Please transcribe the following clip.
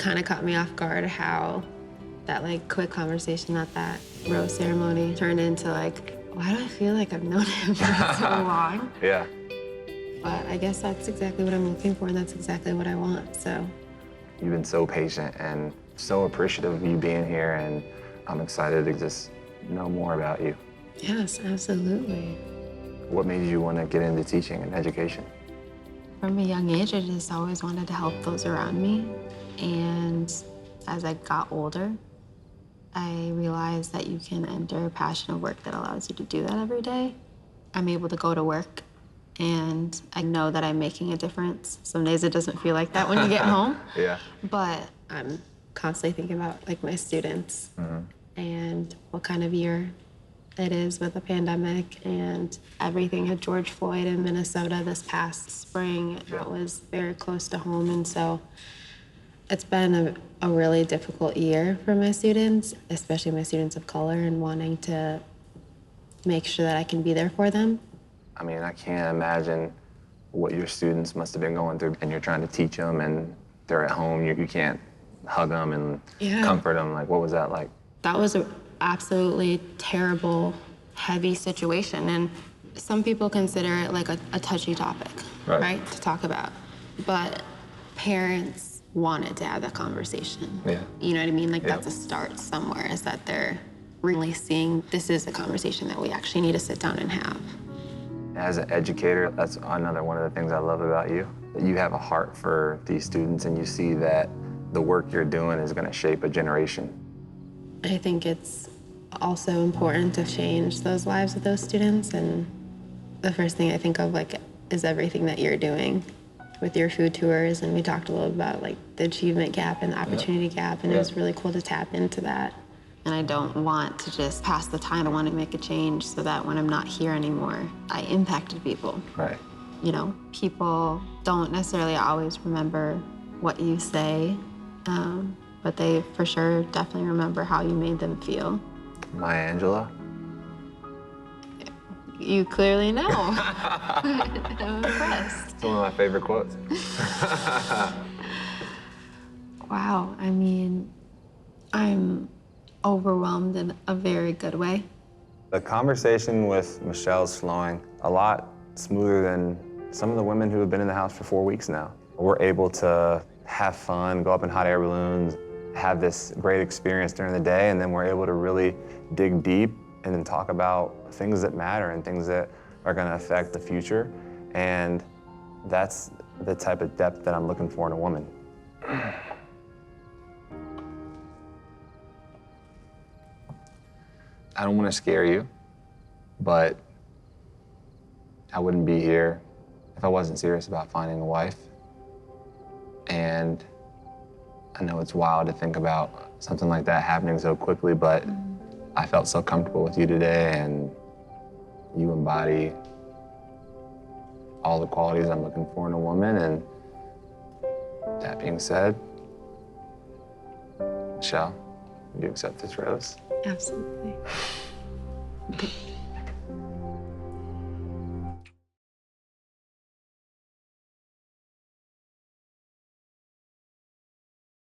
kind of caught me off guard how that like quick conversation at that rose ceremony turned into like, why do I feel like I've known him for so long? Yeah. But I guess that's exactly what I'm looking for, and that's exactly what I want, so. You've been so patient and so appreciative of you being here, and I'm excited to just know more about you. Yes, absolutely. What made you want to get into teaching and education? From a young age, I just always wanted to help those around me. And as I got older, I realized that you can enter a passion of work that allows you to do that every day. I'm able to go to work and I know that I'm making a difference. Some days it doesn't feel like that when you get home. Yeah. But I'm constantly thinking about like my students and what kind of year it is with the pandemic and everything at George Floyd in Minnesota this past spring. It was very close to home, and so it's been a really difficult year for my students, especially my students of color, and wanting to make sure that I can be there for them. I mean, I can't imagine what your students must have been going through, and you're trying to teach them, and they're at home, you can't hug them and comfort them. Like, what was that like? That was an absolutely terrible, heavy situation, and some people consider it like a touchy topic, right, to talk about. But parents wanted to have that conversation. Yeah. You know what I mean? Like, that's a start somewhere, is that they're really seeing this is a conversation that we actually need to sit down and have. As an educator, that's another one of the things I love about you, that you have a heart for these students and you see that the work you're doing is going to shape a generation. I think it's also important to change those lives of those students, and the first thing I think of like is everything that you're doing with your food tours, and we talked a little about like the achievement gap and the opportunity gap, and it was really cool to tap into that. And I don't want to just pass the time. I want to make a change so that when I'm not here anymore, I impacted people. Right. You know, people don't necessarily always remember what you say, but they for sure definitely remember how you made them feel. Maya Angelou? You clearly know. I'm impressed. It's one of my favorite quotes. Wow, I mean, I'm overwhelmed in a very good way. The conversation with Michelle is flowing a lot smoother than some of the women who have been in the house for 4 weeks now. We're able to have fun, go up in hot air balloons, have this great experience during the day, and then we're able to really dig deep and then talk about things that matter and things that are going to affect the future. And that's the type of depth that I'm looking for in a woman. I don't want to scare you, but I wouldn't be here if I wasn't serious about finding a wife. And I know it's wild to think about something like that happening so quickly, but I felt so comfortable with you today, and you embody all the qualities I'm looking for in a woman. And that being said, Michelle, would you accept this rose? Absolutely.